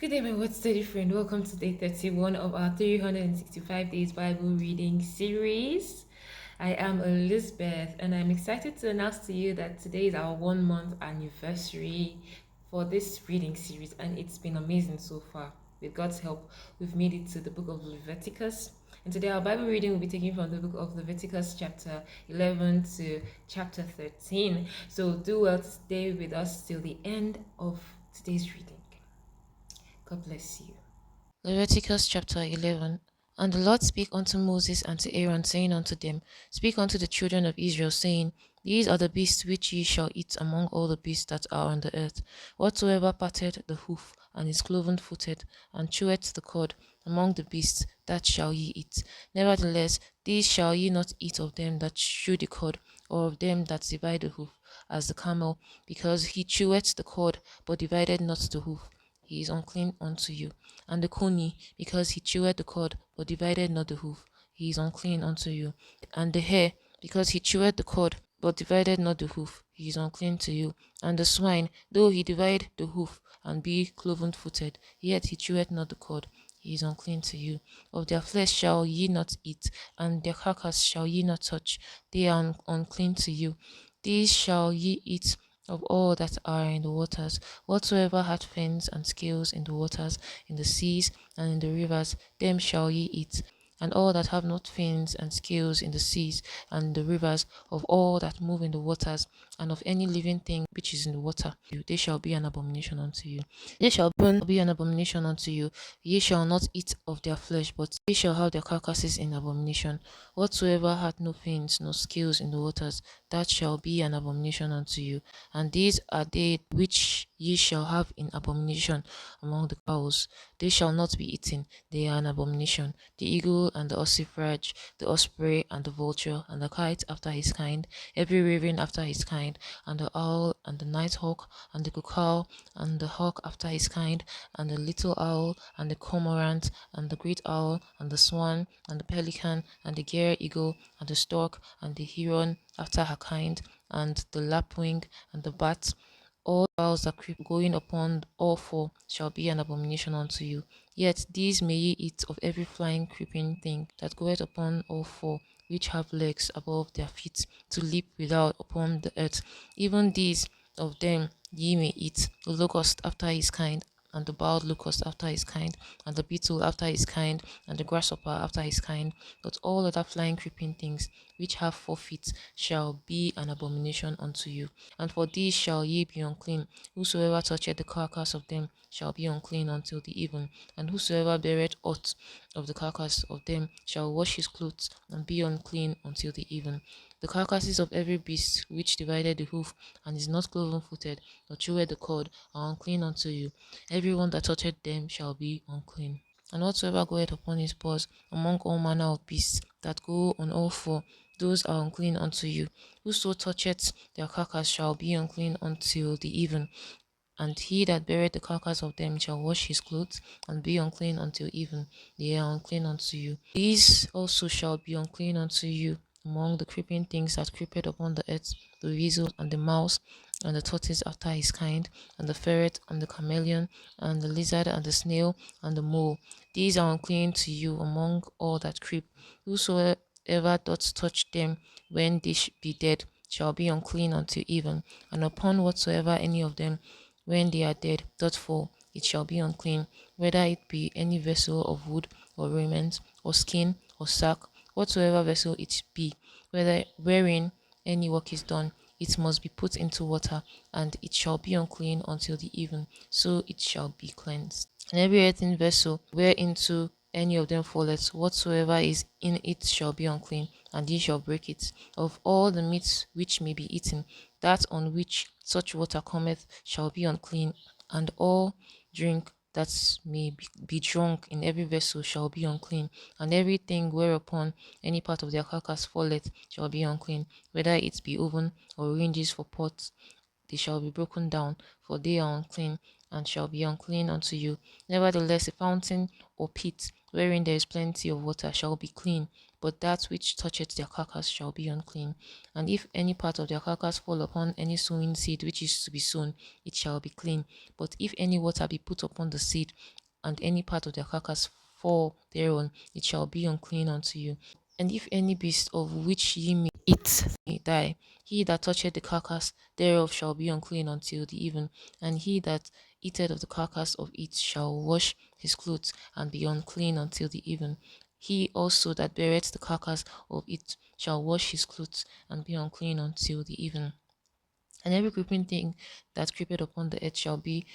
Good day, my word study friend. Welcome to day 31 of our 365 days Bible reading series. I am Elizabeth, and I'm excited to announce to you that today is our 1 month anniversary for this reading series, and it's been amazing so far. With God's help, we've made it to the book of Leviticus. And today, our Bible reading will be taken from the book of Leviticus, chapter 11 to chapter 13. So, do well to stay with us till the end of today's reading. God bless you. Leviticus chapter 11. And the Lord spake unto Moses and to Aaron, saying unto them, Speak unto the children of Israel, saying, These are the beasts which ye shall eat among all the beasts that are on the earth. Whatsoever parted the hoof, and is cloven footed, and cheweth the cud among the beasts, that shall ye eat. Nevertheless, these shall ye not eat of them that chew the cud, or of them that divide the hoof, as the camel, because he cheweth the cud, but divided not the hoof. He is unclean unto you. And the coney, because he chewed the cud, but divided not the hoof, he is unclean unto you. And the hare, because he chewed the cud, but divided not the hoof, he is unclean to you. And the swine, though he divide the hoof, and be cloven footed, yet he chewed not the cud, he is unclean to you. Of their flesh shall ye not eat, and their carcass shall ye not touch, they are unclean to you. These shall ye eat of all that are in the waters, whatsoever hath fins and scales in the waters, in the seas, and in the rivers, them shall ye eat. And all that have not fins and scales in the seas and the rivers, of all that move in the waters, and of any living thing which is in the water, they shall be an abomination unto you. They shall be an abomination unto you. Ye shall not eat of their flesh, but ye shall have their carcasses in abomination. Whatsoever hath no fins nor scales in the waters, that shall be an abomination unto you. And these are they which ye shall have in abomination among the fowls. They shall not be eaten, they are an abomination. The eagle and the ossifrage, the osprey and the vulture, and the kite after his kind, every raven after his kind, and the owl and the night hawk, and the cuckoo, and the hawk after his kind, and the little owl, and the cormorant, and the great owl, and the swan, and the pelican, and the gyre eagle, and the stork, and the heron after her kind, and the lapwing, and the bat. All fowls that creep going upon all four shall be an abomination unto you. Yet these may ye eat of every flying creeping thing that goeth upon all four, which have legs above their feet, to leap without upon the earth. Even these of them ye may eat, the locust after his kind, and the bowed locust after his kind, and the beetle after his kind, and the grasshopper after his kind. But all other flying creeping things which have 4 feet shall be an abomination unto you. And for these shall ye be unclean. Whosoever toucheth the carcass of them shall be unclean until the even. And whosoever beareth aught of the carcass of them shall wash his clothes, and be unclean until the even. The carcasses of every beast which divided the hoof, and is not cloven footed, nor chewed the cord, are unclean unto you. Every one that toucheth them shall be unclean. And whatsoever goeth upon his paws among all manner of beasts that go on all four, those are unclean unto you. Whoso toucheth their carcass shall be unclean until the even. And he that beareth the carcass of them shall wash his clothes, and be unclean until even. They are unclean unto you. These also shall be unclean unto you among the creeping things that creepeth upon the earth, the weasel, and the mouse, and the tortoise after his kind, and the ferret, and the chameleon, and the lizard, and the snail, and the mole. These are unclean to you among all that creep. Whosoever doth touch them when they be dead shall be unclean until even. And upon whatsoever any of them when they are dead doth fall, it shall be unclean, whether it be any vessel of wood, or raiment, or skin, or sack, whatsoever vessel it be, whether wherein any work is done, it must be put into water, and it shall be unclean until the even, so it shall be cleansed. And every earthen vessel whereinto any of them falleth, whatsoever is in it shall be unclean, and ye shall break it. Of all the meats which may be eaten, that on which such water cometh shall be unclean, and all drink that may be drunk in every vessel shall be unclean, and everything whereupon any part of their carcass falleth shall be unclean, whether it be oven or ranges for pots, they shall be broken down, for they are unclean, and shall be unclean unto you. Nevertheless, a fountain or pit, wherein there is plenty of water, shall be clean, but that which toucheth their carcass shall be unclean. And if any part of their carcass fall upon any sowing seed which is to be sown, it shall be clean. But if any water be put upon the seed, and any part of their carcass fall thereon, it shall be unclean unto you. And if any beast of which ye may eat may die, he that toucheth the carcass thereof shall be unclean until the even, and he that eateth of the carcass of it shall wash his clothes, and be unclean until the even. He also that beareth the carcass of it shall wash his clothes, and be unclean until the even. And every creeping thing that creepeth upon the earth shall be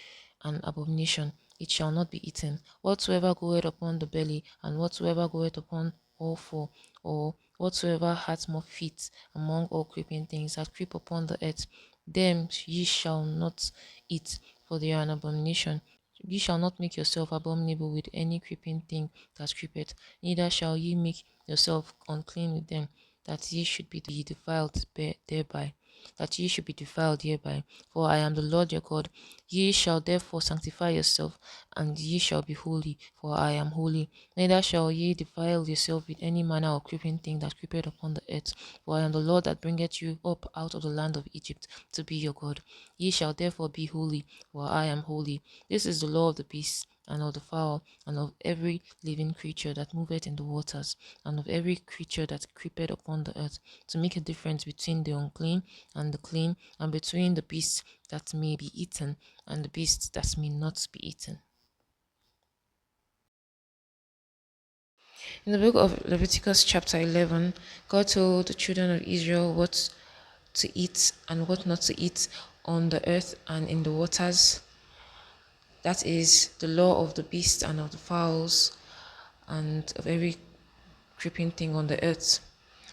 an abomination, it shall not be eaten. Whatsoever goeth upon the belly, and whatsoever goeth upon all four, or whatsoever hath more feet among all creeping things that creep upon the earth, them ye shall not eat, for they are an abomination. Ye shall not make yourself abominable with any creeping thing that creepeth, neither shall ye make yourself unclean with them, that ye should be defiled thereby, that ye should be defiled hereby. For I am the Lord your God. Ye shall therefore sanctify yourself, and ye shall be holy, for I am holy. Neither shall ye defile yourself with any manner of creeping thing that creepeth upon the earth. For I am the Lord that bringeth you up out of the land of Egypt to be your God. Ye shall therefore be holy, for I am holy. This is the law of the beasts, and of the fowl, and of every living creature that moveth in the waters, and of every creature that creepeth upon the earth, to make a difference between the unclean and the clean, and between the beasts that may be eaten and the beasts that may not be eaten. In the book of Leviticus, chapter 11, God told the children of Israel what to eat and what not to eat on the earth and in the waters. That is the law of the beasts and of the fowls and of every creeping thing on the earth.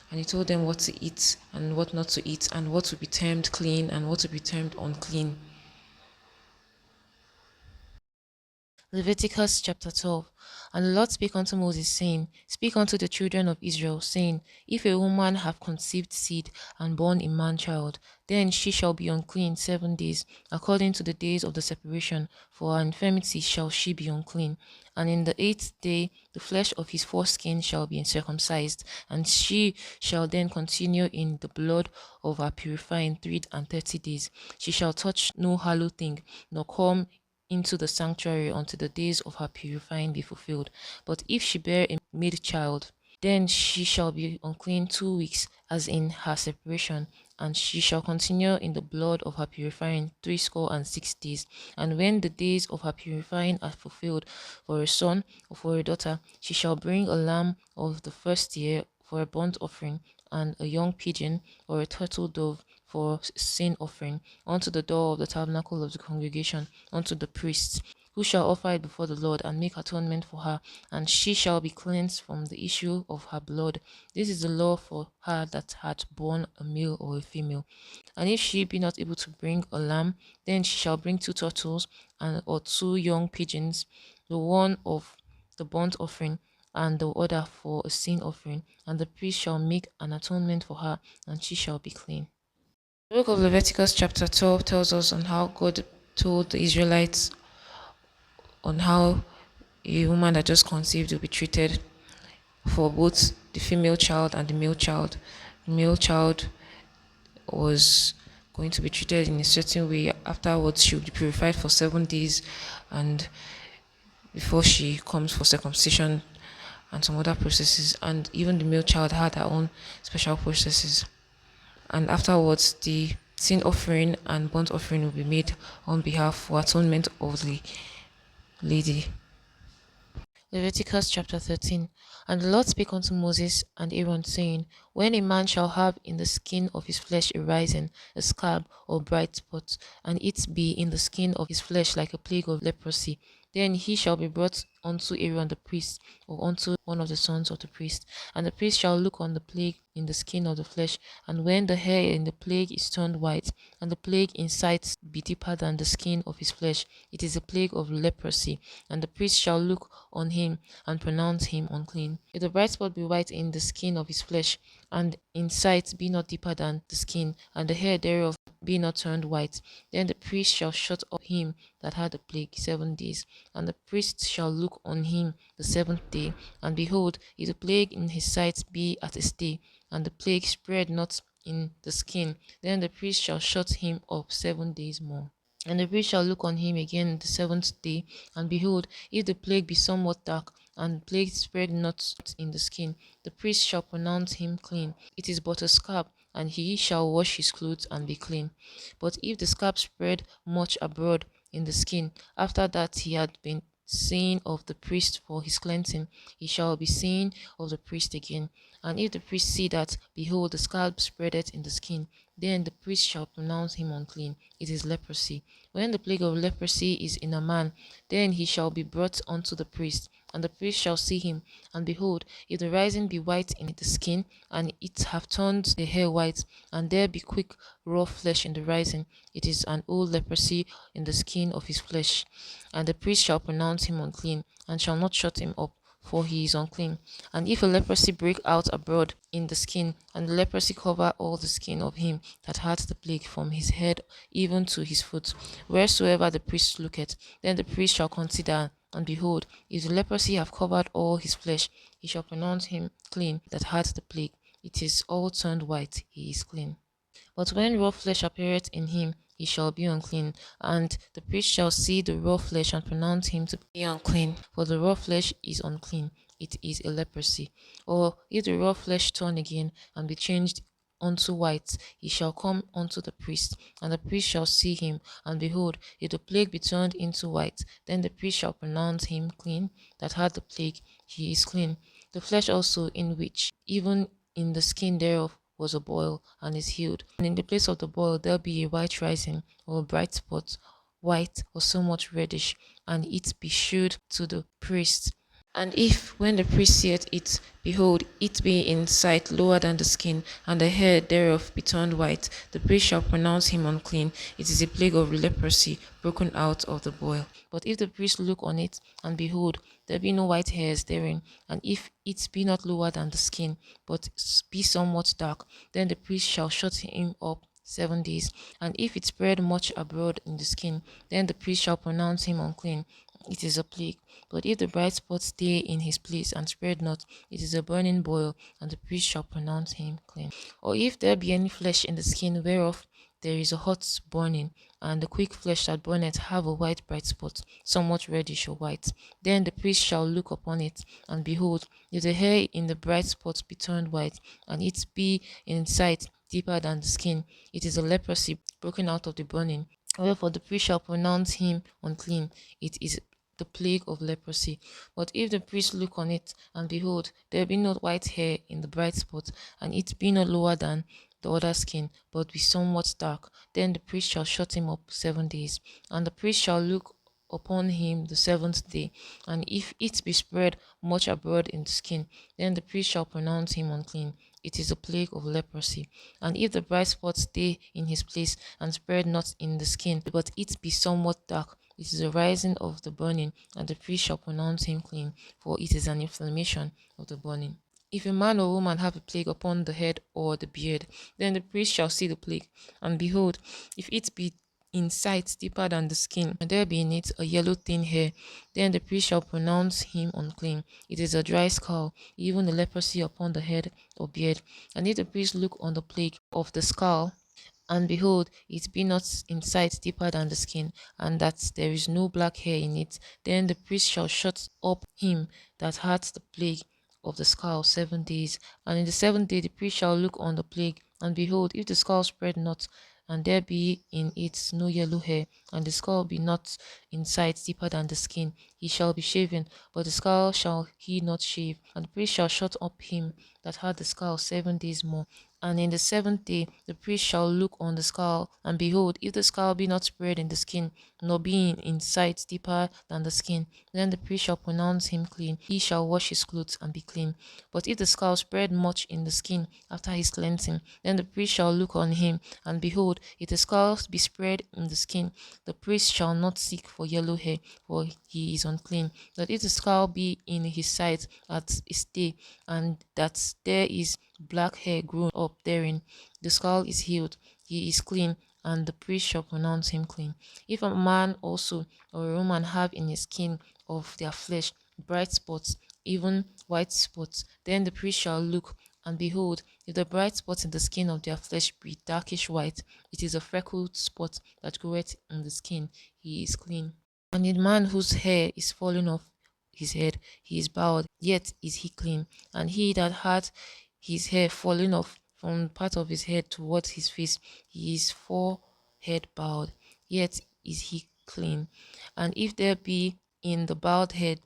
And he told them what to eat and what not to eat, and what to be termed clean and what to be termed unclean. Leviticus chapter 12. And the Lord spake unto Moses, saying, Speak unto the children of Israel, saying, If a woman have conceived seed and born a man child, then she shall be unclean 7 days, according to the days of the separation, for her infirmity shall she be unclean. And in the 8th day the flesh of his foreskin shall be circumcised, and she shall then continue in the blood of her purifying 3 and 30 days. She shall touch no hallowed thing, nor come into the sanctuary until the days of her purifying be fulfilled. But if she bear a male child, then she shall be unclean 2 weeks, as in her separation, and she shall continue in the blood of her purifying 6 days. And when the days of her purifying are fulfilled for a son or for a daughter, she shall bring a lamb of the first year for a burnt offering, and a young pigeon or a turtle dove for sin offering unto the door of the tabernacle of the congregation, unto the priests, who shall offer it before the Lord and make atonement for her, and she shall be cleansed from the issue of her blood. This is the law for her that hath borne a male or a female. And if she be not able to bring a lamb, then she shall bring 2 turtles and or 2 young pigeons, the one of the burnt offering, and the other for a sin offering, and the priest shall make an atonement for her, and she shall be clean. The book of Leviticus, chapter 12, tells us on how God told the Israelites on how a woman that just conceived will be treated for both the female child and the male child. The male child was going to be treated in a certain way. Afterwards, she will be purified for 7 days, and before she comes for circumcision and some other processes. And even the male child had her own special processes. And afterwards, the sin offering and burnt offering will be made on behalf for atonement of the lady. Leviticus chapter 13. And the Lord spake unto Moses and Aaron, saying, When a man shall have in the skin of his flesh a rising, a scab, or bright spot, and it be in the skin of his flesh like a plague of leprosy, then he shall be brought unto Aaron the priest, or unto one of the sons of the priest. And the priest shall look on the plague in the skin of the flesh, and when the hair in the plague is turned white, and the plague in sight be deeper than the skin of his flesh, it is a plague of leprosy, and the priest shall look on him and pronounce him unclean. If the bright spot be white in the skin of his flesh, and in sight be not deeper than the skin, and the hair thereof be not turned white, then the priest shall shut up him that had the plague 7 days. And the priest shall look on him the seventh day, and behold, if the plague in his sight be at a stay, and the plague spread not in the skin, then the priest shall shut him up 7 days more. And the priest shall look on him again the seventh day, and behold, if the plague be somewhat dark, and the plague spread not in the skin, the priest shall pronounce him clean. It is but a scab, and he shall wash his clothes and be clean. But if the scab spread much abroad in the skin, after that he had been seen of the priest for his cleansing, he shall be seen of the priest again. And if the priest see that, behold, the scab spreadeth in the skin, then the priest shall pronounce him unclean. It is leprosy. When the plague of leprosy is in a man, then he shall be brought unto the priest, and the priest shall see him. And behold, if the rising be white in the skin, and it have turned the hair white, and there be quick raw flesh in the rising, it is an old leprosy in the skin of his flesh. And the priest shall pronounce him unclean, and shall not shut him up, for he is unclean. And if a leprosy break out abroad in the skin, and the leprosy cover all the skin of him that had the plague from his head even to his foot, wheresoever the priest looketh, then the priest shall consider, and behold, if the leprosy have covered all his flesh, he shall pronounce him clean that had the plague. It is all turned white, he is clean. But when raw flesh appeareth in him, he shall be unclean, and the priest shall see the raw flesh and pronounce him to be unclean, for the raw flesh is unclean, it is a leprosy. Or if the raw flesh turn again and be changed unto white, he shall come unto the priest, and the priest shall see him, and behold, if the plague be turned into white, then the priest shall pronounce him clean that had the plague, he is clean. The flesh also in which, even in the skin thereof, was a boil, and is healed. And in the place of the boil there be a white rising, or a bright spot, white or somewhat reddish, and it be shewed to the priest. And if, when the priest seeth it, behold, it be in sight lower than the skin, and the hair thereof be turned white, the priest shall pronounce him unclean. It is a plague of leprosy broken out of the boil. But if the priest look on it, and behold, there be no white hairs therein, and if it be not lower than the skin, but be somewhat dark, then the priest shall shut him up 7 days. And if it spread much abroad in the skin, then the priest shall pronounce him unclean. It is a plague. But if the bright spot stay in his place and spread not, it is a burning boil, and the priest shall pronounce him clean. Or if there be any flesh in the skin whereof there is a hot burning, and the quick flesh that burneth have a white bright spot, somewhat reddish or white, then the priest shall look upon it, and behold, if the hair in the bright spot be turned white, and it be in sight deeper than the skin, it is a leprosy broken out of the burning. Wherefore the priest shall pronounce him unclean. It is the plague of leprosy. But if the priest look on it, and behold, there be not white hair in the bright spot, and it be not lower than the other skin, but be somewhat dark, then the priest shall shut him up 7 days. And the priest shall look upon him the seventh day, and if it be spread much abroad in the skin, then the priest shall pronounce him unclean. It is a plague of leprosy. And if the bright spot stay in his place and spread not in the skin, but it be somewhat dark, it is a rising of the burning, and the priest shall pronounce him clean, for it is an inflammation of the burning. If a man or woman have a plague upon the head or the beard, then the priest shall see the plague, and behold, if it be in sight deeper than the skin, and there be in it a yellow thin hair, then the priest shall pronounce him unclean. It is a dry skull, even the leprosy upon the head or beard. And if the priest look on the plague of the skull, and behold, it be not in sight deeper than the skin, and that there is no black hair in it, then the priest shall shut up him that hath the plague of the skull 7 days. And in the seventh day the priest shall look on the plague, and behold, if the skull spread not, and there be in it no yellow hair, and the skull be not in sight deeper than the skin, he shall be shaven, but the skull shall he not shave. And the priest shall shut up him that had the skull 7 days more. And in the seventh day the priest shall look on the skull, and behold, if the skull be not spread in the skin, nor being in sight deeper than the skin, then the priest shall pronounce him clean. He shall wash his clothes and be clean. But if the skull spread much in the skin after his cleansing, then the priest shall look on him, and behold, if the skull be spread in the skin, the priest shall not seek for yellow hair, for he is unclean. But if the skull be in his sight at a stay, and that there is black hair grown up therein, the skull is healed, he is clean, and the priest shall pronounce him clean. If a man also or a woman have in his skin of their flesh bright spots, even white spots, then the priest shall look, and behold, if the bright spot in the skin of their flesh be darkish white, it is a freckled spot that groweth in the skin, he is clean. And the man whose hair is fallen off his head, he is bowed, yet is he clean. And he that had his hair fallen off from part of his head towards his face, he is forehead bowed, yet is he clean. And if there be in the bowed head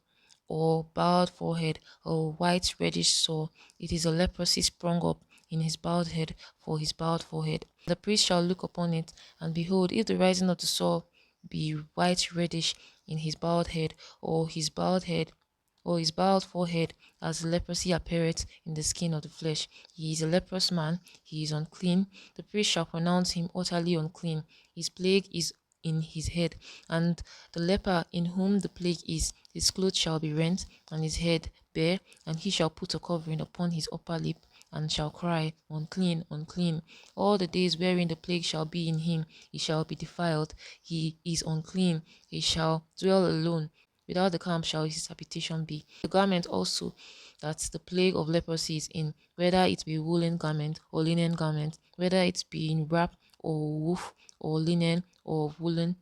or bowed forehead or white reddish sore, it is a leprosy sprung up in his bowed head for his bowed forehead. The priest shall look upon it, and behold, if the rising of the sore be white reddish in his bald head, or his bald head, or his bald forehead, as leprosy appeareth in the skin of the flesh, he is a leprous man, he is unclean. The priest shall pronounce him utterly unclean. His plague is in his head, and the leper in whom the plague is, his clothes shall be rent, and his head bare, and he shall put a covering upon his upper lip, and shall cry, Unclean, unclean. All the days wherein the plague shall be in him, he shall be defiled. He is unclean. He shall dwell alone. Without the camp shall his habitation be. The garment also that the plague of leprosy is in, whether it be woolen garment or linen garment, whether it be in wrap or woof or linen or woolen,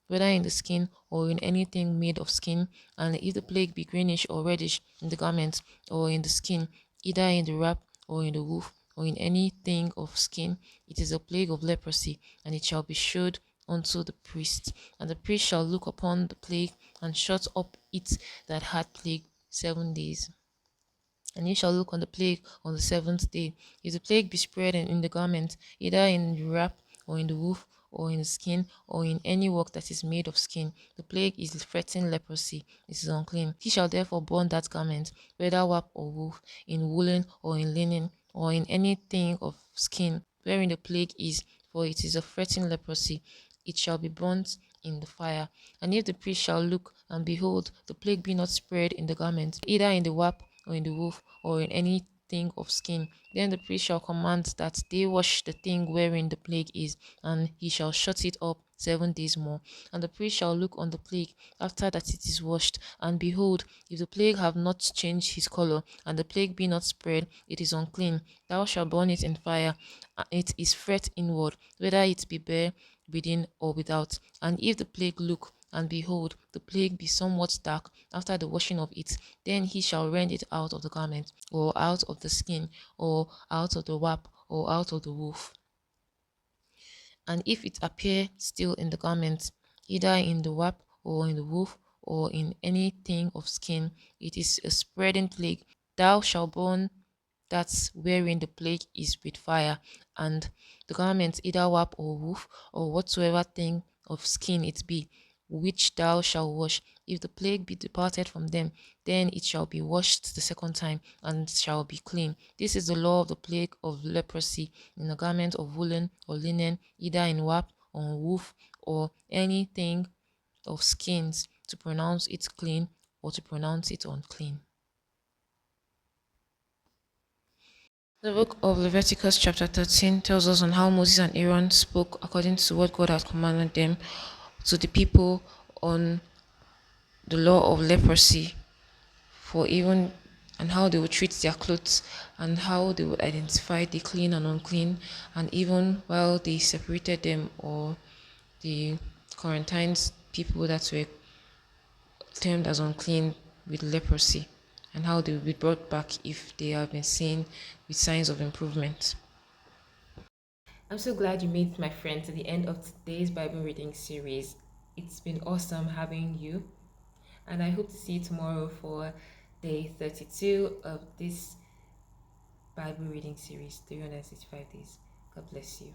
whether in the skin or in anything made of skin, and if the plague be greenish or reddish in the garment or in the skin, either in the wrap or in the woof or in anything of skin, it is a plague of leprosy, and it shall be showed unto the priest. And the priest shall look upon the plague and shut up it that had plague 7 days. And ye shall look on the plague on the seventh day. If the plague be spread in the garment, either in the wrap, or in the woof, or in the skin, or in any work that is made of skin, the plague is threatening leprosy, it is unclean. He shall therefore burn that garment, whether wrap or woof, in woolen or in linen, or in anything of skin, wherein the plague is, for it is a threatening leprosy, it shall be burnt in the fire. And if the priest shall look, and behold, the plague be not spread in the garment, either in the wrap, or in the woof, or in anything of skin, then the priest shall command that they wash the thing wherein the plague is, and he shall shut it up 7 days more. And the priest shall look on the plague after that it is washed, and behold, if the plague have not changed his color, and the plague be not spread, it is unclean. Thou shalt burn it in fire. It is fret inward, whether it be bare within or without. And if the plague look, and behold, the plague be somewhat dark after the washing of it, then he shall rend it out of the garment, or out of the skin, or out of the wrap, or out of the woof. And if it appear still in the garment, either in the wrap, or in the woof, or in anything of skin, it is a spreading plague. Thou shalt burn that wherein the plague is with fire, and the garment, either wrap or woof, or whatsoever thing of skin it be, which thou shalt wash. If the plague be departed from them, then it shall be washed the second time, and shall be clean. This is the law of the plague of leprosy in a garment of woolen or linen, either in wrap or woof, or anything of skins, to pronounce it clean or to pronounce it unclean. The book of Leviticus, chapter 13, tells us on how Moses and Aaron spoke according to what God had commanded them to the people on the law of leprosy, for even and how they would treat their clothes, and how they would identify the clean and unclean, and even while they separated them, or the quarantined people that were termed as unclean with leprosy, and how they will be brought back if they have been seen with signs of improvement. I'm so glad you made it, my friend, to the end of today's Bible reading series. It's been awesome having you, and I hope to see you tomorrow for day 32 of this Bible reading series, 365 days. God bless you.